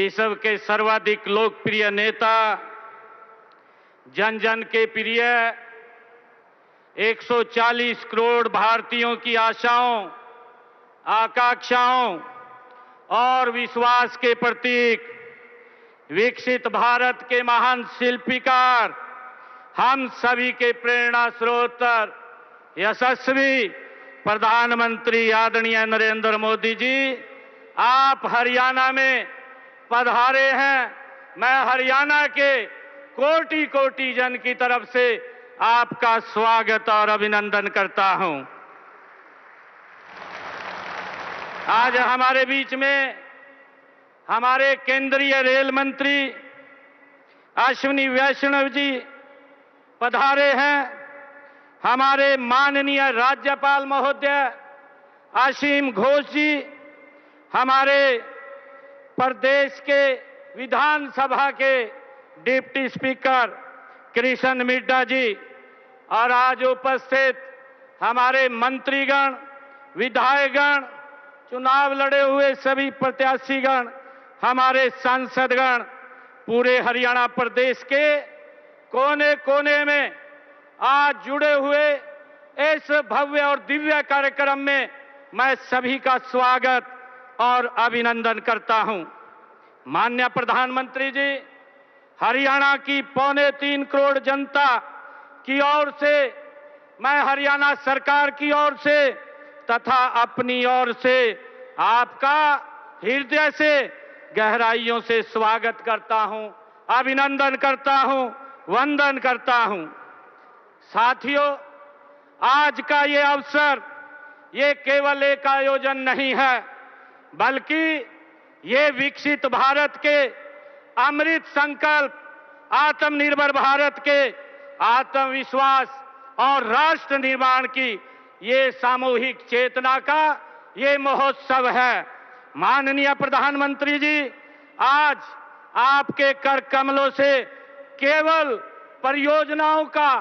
विश्व के सर्वाधिक लोकप्रिय नेता, जन जन के प्रिय, 140 करोड़ भारतीयों की आशाओं, आकांक्षाओं और विश्वास के प्रतीक, विकसित भारत के महान शिल्पीकार, हम सभी के प्रेरणा स्रोत, यशस्वी प्रधानमंत्री आदरणीय नरेंद्र मोदी जी, आप हरियाणा में पधारे हैं। मैं हरियाणा के कोटि कोटि जन की तरफ से आपका स्वागत और अभिनंदन करता हूं। आज हमारे बीच में हमारे केंद्रीय रेल मंत्री अश्विनी वैष्णव जी पधारे हैं। हमारे माननीय राज्यपाल महोदय असीम घोष जी, हमारे प्रदेश के विधानसभा के डिप्टी स्पीकर कृष्ण मिड्ढा जी और आज उपस्थित हमारे मंत्रीगण, विधायकगण, चुनाव लड़े हुए सभी प्रत्याशीगण, हमारे सांसदगण, पूरे हरियाणा प्रदेश के कोने कोने में आज जुड़े हुए इस भव्य और दिव्य कार्यक्रम में मैं सभी का स्वागत और अभिनंदन करता हूं। माननीय प्रधानमंत्री जी, हरियाणा की 3.25 करोड़ जनता की ओर से, मैं हरियाणा सरकार की ओर से तथा अपनी ओर से आपका हृदय से गहराइयों से स्वागत करता हूं, अभिनंदन करता हूं, वंदन करता हूं। साथियों, आज का ये अवसर ये केवल एक आयोजन नहीं है, बल्कि ये विकसित भारत के अमृत संकल्प, आत्मनिर्भर भारत के आत्मविश्वास और राष्ट्र निर्माण की ये सामूहिक चेतना का ये महोत्सव है। माननीय प्रधानमंत्री जी, आज आपके कर कमलों से केवल परियोजनाओं का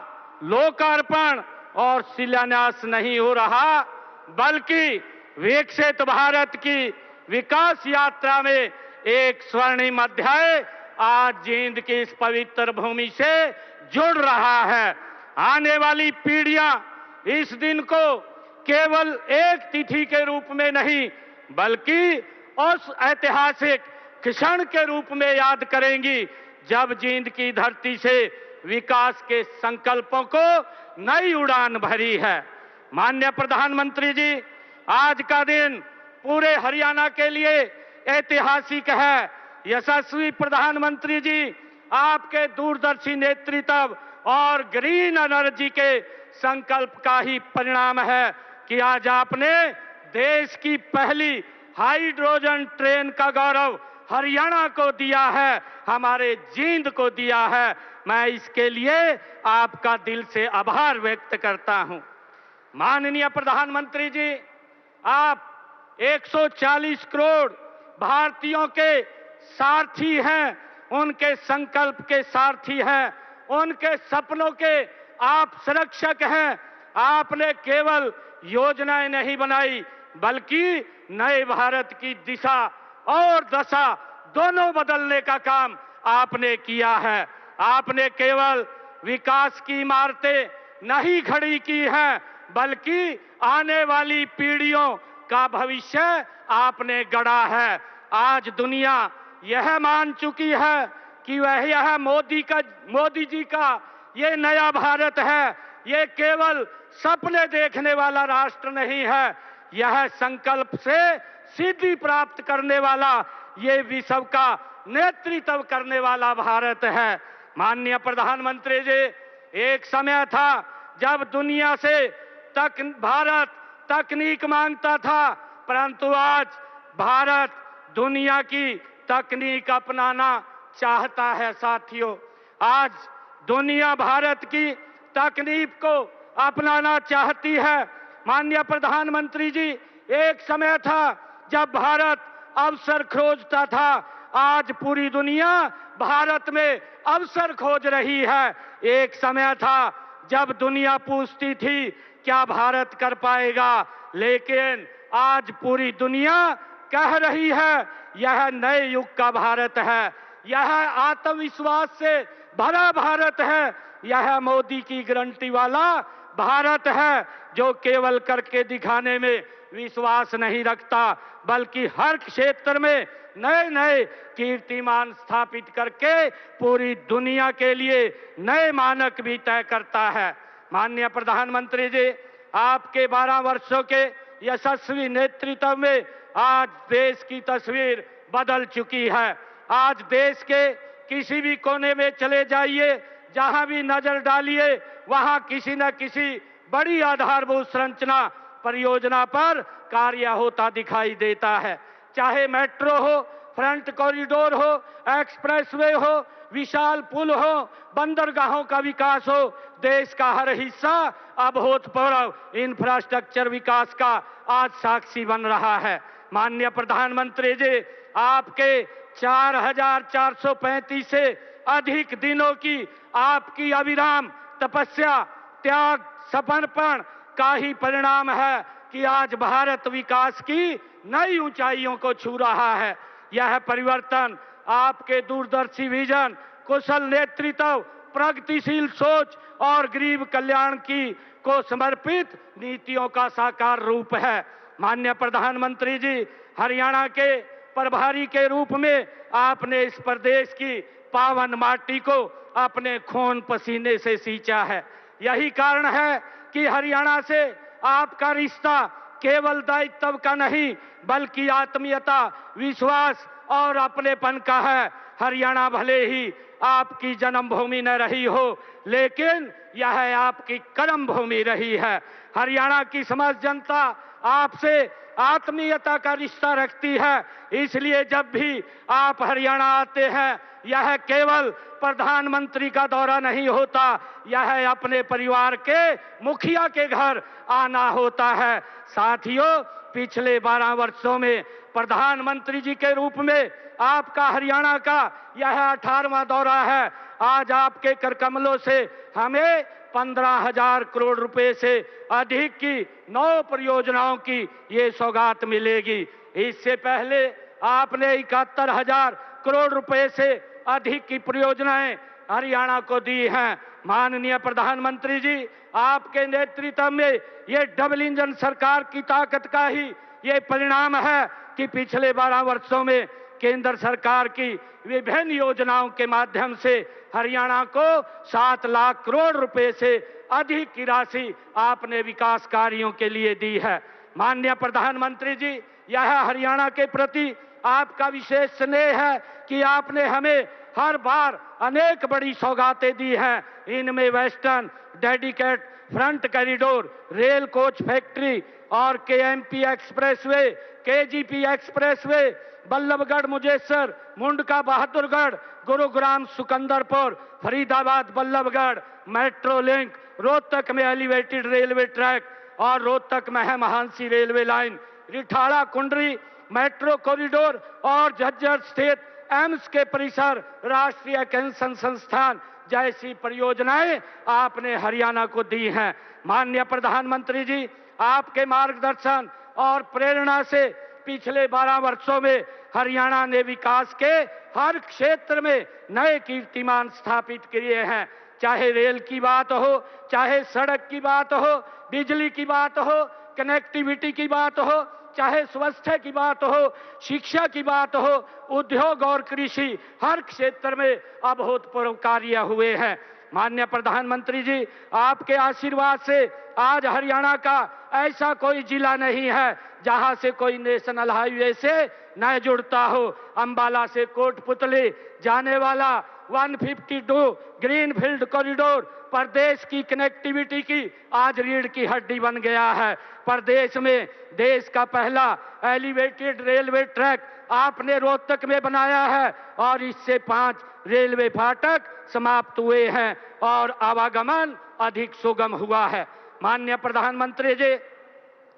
लोकार्पण और शिलान्यास नहीं हो रहा, बल्कि विकसित भारत की विकास यात्रा में एक स्वर्णिम अध्याय आज जींद की इस पवित्र भूमि से जुड़ रहा है। आने वाली पीढ़ियां इस दिन को केवल एक तिथि के रूप में नहीं, बल्कि उस ऐतिहासिक क्षण के रूप में याद करेंगी जब जींद की धरती से विकास के संकल्पों को नई उड़ान भरी है। माननीय प्रधानमंत्री जी, आज का दिन पूरे हरियाणा के लिए ऐतिहासिक है। यशस्वी प्रधानमंत्री जी, आपके दूरदर्शी नेतृत्व और ग्रीन एनर्जी के संकल्प का ही परिणाम है कि आज आपने देश की पहली हाइड्रोजन ट्रेन का गौरव हरियाणा को दिया है, हमारे जींद को दिया है। मैं इसके लिए आपका दिल से आभार व्यक्त करता हूं। माननीय प्रधानमंत्री जी, आप 140 करोड़ भारतीयों के सारथी हैं, उनके संकल्प के सारथी हैं, उनके सपनों के आप संरक्षक हैं। आपने केवल योजनाएं नहीं बनाई, बल्कि नए भारत की दिशा और दशा दोनों बदलने का काम आपने किया है। आपने केवल विकास की इमारतें नहीं खड़ी की हैं, बल्कि आने वाली पीढ़ियों का भविष्य आपने गढ़ा है। आज दुनिया यह मान चुकी है कि यह मोदी जी का ये नया भारत है। ये केवल सपने देखने वाला राष्ट्र नहीं है, यह संकल्प से सिद्धि प्राप्त करने वाला, ये विश्व का नेतृत्व करने वाला भारत है। माननीय प्रधानमंत्री जी, एक समय था जब दुनिया से भारत तकनीक मांगता था, परंतु आज भारत दुनिया की तकनीक अपनाना चाहता है। साथियों, आज दुनिया भारत की तकनीक को अपनाना चाहती है। माननीय प्रधानमंत्री जी, एक समय था जब भारत अवसर खोजता था, आज पूरी दुनिया भारत में अवसर खोज रही है। एक समय था जब दुनिया पूछती थी क्या भारत कर पाएगा, लेकिन आज पूरी दुनिया कह रही है यह नए युग का भारत है, यह आत्मविश्वास से भरा भारत है, यह मोदी की गारंटी वाला भारत है जो केवल करके दिखाने में विश्वास नहीं रखता बल्कि हर क्षेत्र में नए नए कीर्तिमान स्थापित करके पूरी दुनिया के लिए नए मानक भी तय करता है। माननीय प्रधानमंत्री जी, आपके 12 वर्षों के यशस्वी नेतृत्व में आज देश की तस्वीर बदल चुकी है। आज देश के किसी भी कोने में चले जाइए, जहां भी नजर डालिए, वहां किसी न किसी बड़ी आधारभूत संरचना परियोजना पर कार्य होता दिखाई देता है। चाहे मेट्रो हो, फ्रंट कॉरिडोर हो, एक्सप्रेसवे हो, विशाल पुल हो, बंदरगाहों का विकास हो, देश का हर हिस्सा अभूतपूर्व इंफ्रास्ट्रक्चर विकास का आज साक्षी बन रहा है। माननीय प्रधानमंत्री जी, आपके 4,435 से अधिक दिनों की आपकी अविराम तपस्या, त्याग, समर्पण का ही परिणाम है कि आज भारत विकास की नई ऊंचाइयों को छू रहा है। यह परिवर्तन आपके दूरदर्शी विजन, कुशल नेतृत्व, प्रगतिशील सोच और गरीब कल्याण की को समर्पित नीतियों का साकार रूप है। माननीय प्रधानमंत्री जी, हरियाणा के प्रभारी के रूप में आपने इस प्रदेश की पावन माटी को अपने खून पसीने से सींचा है। यही कारण है कि हरियाणा से आपका रिश्ता केवल दायित्व का नहीं बल्कि आत्मीयता, विश्वास और अपनेपन का है। हरियाणा भले ही आपकी जन्मभूमि न रही हो, लेकिन यह आपकी कर्म भूमि रही है। हरियाणा की समस्त जनता आपसे आत्मीयता का रिश्ता रखती है, इसलिए जब भी आप हरियाणा आते हैं, यह केवल प्रधानमंत्री का दौरा नहीं होता, यह अपने परिवार के मुखिया के घर आना होता है। साथियों, पिछले 12 वर्षों में प्रधानमंत्री जी के रूप में आपका हरियाणा का यह 18वां दौरा है। आज आपके करकमलों से हमें 15,000 करोड़ रुपए से अधिक की 9 परियोजनाओं की ये सौगात मिलेगी। इससे पहले आपने 71,000 करोड़ रुपए से अधिक की परियोजनाएं हरियाणा को दी हैं। माननीय प्रधानमंत्री जी, आपके नेतृत्व में ये डबल इंजन सरकार की ताकत का ही ये परिणाम है कि पिछले 12 वर्षों में केंद्र सरकार की विभिन्न योजनाओं के माध्यम से हरियाणा को 7 लाख करोड़ रुपए से अधिक की राशि आपने विकास कार्यों के लिए दी है। माननीय प्रधानमंत्री जी, यह हरियाणा के प्रति आपका विशेष स्नेह है कि आपने हमें हर बार अनेक बड़ी सौगातें दी हैं। इनमें western dedicated freight corridor, rail coach factory और KMP expressway, KGP expressway, Ballabhgarh Mujesar, Mundka Bahadurgarh, Gurugram Sikanderpur, Faridabad Ballabhgarh, metro link, Rohtak में एलिवेटेड रेलवे ट्रैक और रोहतक में है Mahansi railway line, Rithada Kundri metro corridor और झज्जर स्थित एम्स के परिसर, राष्ट्रीय कैंसर संस्थान जैसी परियोजनाएं आपने हरियाणा को दी हैं। माननीय प्रधानमंत्री जी, आपके मार्गदर्शन और प्रेरणा से पिछले 12 वर्षों में हरियाणा ने विकास के हर क्षेत्र में नए कीर्तिमान स्थापित किए हैं। चाहे रेल की बात हो, चाहे सड़क की बात हो, बिजली की बात हो, कनेक्टिविटी की बात हो, चाहे स्वास्थ्य की बात हो, शिक्षा की बात हो, उद्योग और कृषि, हर क्षेत्र में अभूतपूर्व कार्य हुए हैं। माननीय प्रधानमंत्री जी, आपके आशीर्वाद से आज हरियाणा का ऐसा कोई जिला नहीं है जहां से कोई नेशनल हाईवे से न जुड़ता हो। अंबाला से कोटपुतली जाने वाला 152 ग्रीनफील्ड कॉरिडोर प्रदेश की कनेक्टिविटी की आज रीढ़ की हड्डी बन गया है। प्रदेश में देश का पहला एलिवेटेड रेलवे ट्रैक आपने रोहतक में बनाया है और इससे 5 रेलवे फाटक समाप्त हुए हैं और आवागमन अधिक सुगम हुआ है। माननीय प्रधानमंत्री जी,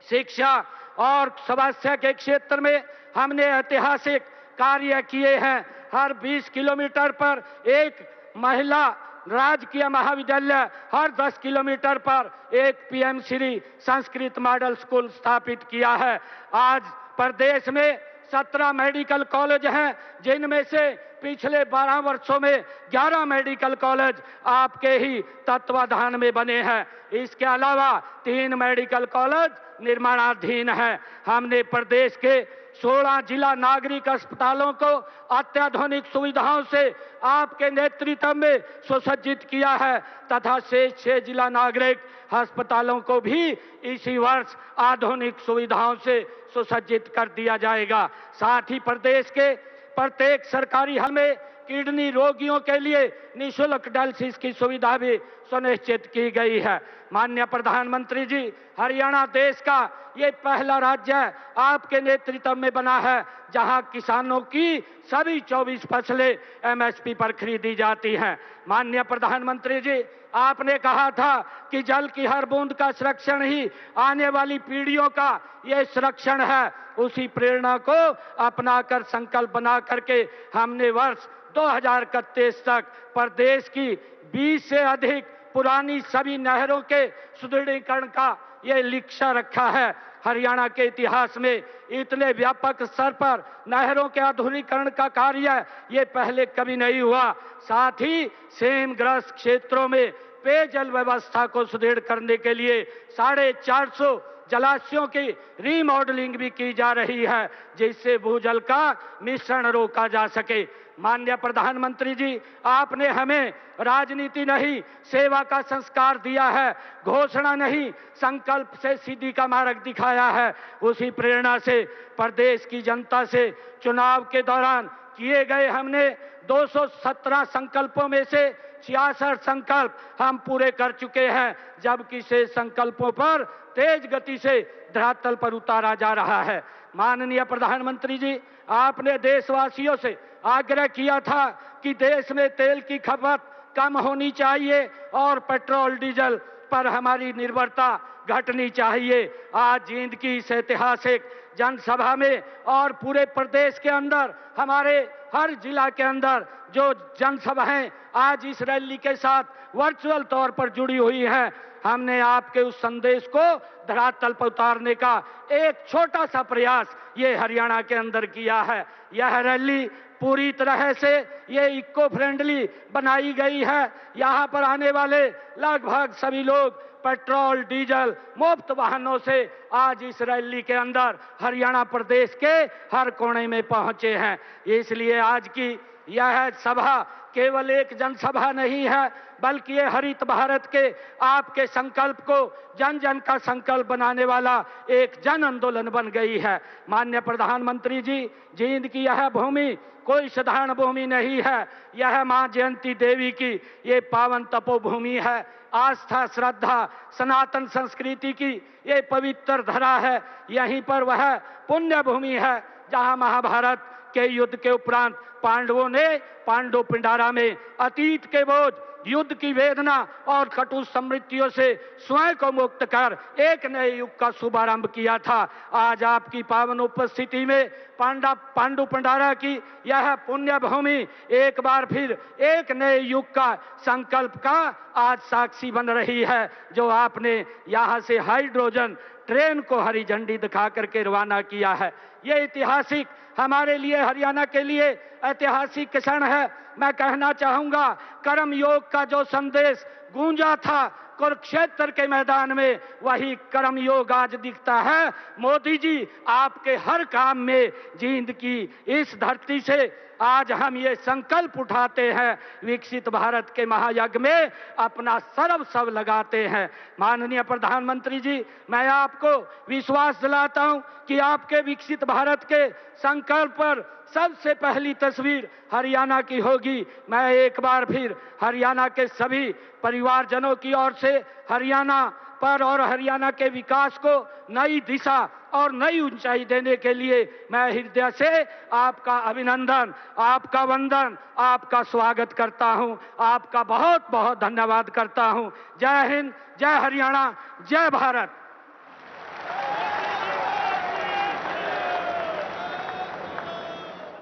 शिक्षा और स्वास्थ्य के क्षेत्र में हमने ऐतिहासिक कार्य किए हैं। हर 20 किलोमीटर पर एक महिला राजकीय महाविद्यालय, हर 10 किलोमीटर पर एक PM Shri Sanskrit model school स्थापित किया है। आज प्रदेश में 17 मेडिकल कॉलेज हैं, जिनमें से पिछले 12 वर्षों में 11 मेडिकल कॉलेज आपके ही तत्वाधान में बने हैं। इसके अलावा 3 मेडिकल कॉलेज निर्माणाधीन हैं। हमने प्रदेश के 16 जिला नागरिक अस्पतालों को अत्याधुनिक सुविधाओं से आपके नेतृत्व में सुसज्जित किया है तथा शेष 6 जिला नागरिक अस्पतालों को भी इसी वर्ष आधुनिक सुविधाओं से सुसज्जित कर दिया जाएगा। साथ ही प्रदेश के प्रत्येक सरकारी हॉस्पिटल में किडनी रोगियों के लिए निःशुल्क डायलिसिस की सुविधा भी सुनिश्चित की गई है। माननीय प्रधानमंत्री जी, हरियाणा देश का ये पहला राज्य है आपके नेतृत्व में बना है जहां किसानों की सभी 24 फसलें एमएसपी पर खरीदी जाती हैं। माननीय प्रधानमंत्री जी, आपने कहा था कि जल की हर बूंद का संरक्षण ही आने वाली पीढ़ियों का ये संरक्षण है। उसी प्रेरणा को अपनाकर संकल्प बना करके हमने वर्ष 2031 तक प्रदेश की 20 से अधिक पुरानी सभी नहरों के सुदृढ़ीकरण का ये लक्ष्य रखा है। हरियाणा के इतिहास में इतने व्यापक स्तर पर नहरों के आधुनिकीकरण का कार्य ये पहले कभी नहीं हुआ। साथ ही सेमग्रस्त क्षेत्रों में पेयजल व्यवस्था को सुदृढ़ करने के लिए 450 जलाशयों की रीमॉडलिंग भी की जा रही है, जिससे भूजल का मिश्रण रोका जा सके। माननीय प्रधानमंत्री जी, आपने हमें राजनीति नहीं सेवा का संस्कार दिया है, घोषणा नहीं संकल्प से सिद्धि का मार्ग दिखाया है। उसी प्रेरणा से प्रदेश की जनता से चुनाव के दौरान किए गए हमने 217 संकल्पों में से 66 संकल्प हम पूरे कर चुके हैं, जबकि से संकल्पों पर तेज गति से धरातल पर उतारा जा रहा है। माननीय प्रधानमंत्री जी, आपने देशवासियों से आग्रह किया था कि देश में तेल की खपत कम होनी चाहिए और पेट्रोल डीजल पर हमारी निर्भरता घटनी चाहिए। आज जींद की इस ऐतिहासिक जनसभा में और पूरे प्रदेश के अंदर हमारे हर जिला के अंदर जो जनसभाएं आज इस रैली के साथ वर्चुअल तौर पर जुड़ी हुई हैं, हमने आपके उस संदेश को धरातल पर उतारने का एक छोटा सा प्रयास ये हरियाणा के अंदर किया है। यह रैली पूरी तरह से ये इको फ्रेंडली बनाई गई है। यहाँ पर आने वाले लगभग सभी लोग पेट्रोल डीजल मुफ्त वाहनों से आज इस रैली के अंदर हरियाणा प्रदेश के हर कोने में पहुंचे हैं। इसलिए आज की यह सभा केवल एक जनसभा नहीं है, बल्कि ये हरित भारत के आपके संकल्प को जन जन का संकल्प बनाने वाला एक जन आंदोलन बन गई है। माननीय प्रधानमंत्री जी, जींद की यह भूमि कोई साधारण भूमि नहीं है। यह मां जयंती देवी की ये पावन तपोभूमि है। आस्था श्रद्धा सनातन संस्कृति की ये पवित्र धरा है। यहीं पर वह पुण्य भूमि है जहां महाभारत के युद्ध के उपरांत पांडवों ने पांडु पिंडारा में अतीत के बोझ युद्ध की वेदना और कटु समृद्धियों से स्वयं को मुक्त कर एक नए युग का शुभारंभ किया था। आज आपकी पावन उपस्थिति में पांडु पिंडारा की यह पुण्य भूमि एक बार फिर एक नए युग का संकल्प का आज साक्षी बन रही है, जो आपने यहाँ से हाइड्रोजन ट्रेन को हरी झंडी दिखा करके रवाना किया है। ये ऐतिहासिक हमारे लिए हरियाणा के लिए ऐतिहासिक क्षण है। मैं कहना चाहूंगा, कर्म योग का जो संदेश गूंजा था कुरुक्षेत्र के मैदान में, वही कर्म योग आज दिखता है। मोदी जी, आपके हर काम में जींद की इस धरती से आज हम ये संकल्प उठाते हैं, विकसित भारत के महायज्ञ में अपना सर्वस्व लगाते हैं। माननीय प्रधानमंत्री जी, मैं आपको विश्वास दिलाता हूं कि आपके विकसित भारत के संकल्प पर सबसे पहली तस्वीर हरियाणा की होगी। मैं एक बार फिर हरियाणा के सभी परिवारजनों की ओर से हरियाणा पर और हरियाणा के विकास को नई दिशा और नई ऊंचाई देने के लिए मैं हृदय से आपका अभिनंदन, आपका वंदन, आपका स्वागत करता हूं। आपका बहुत बहुत धन्यवाद करता हूं। जय हिंद, जय हरियाणा, जय भारत।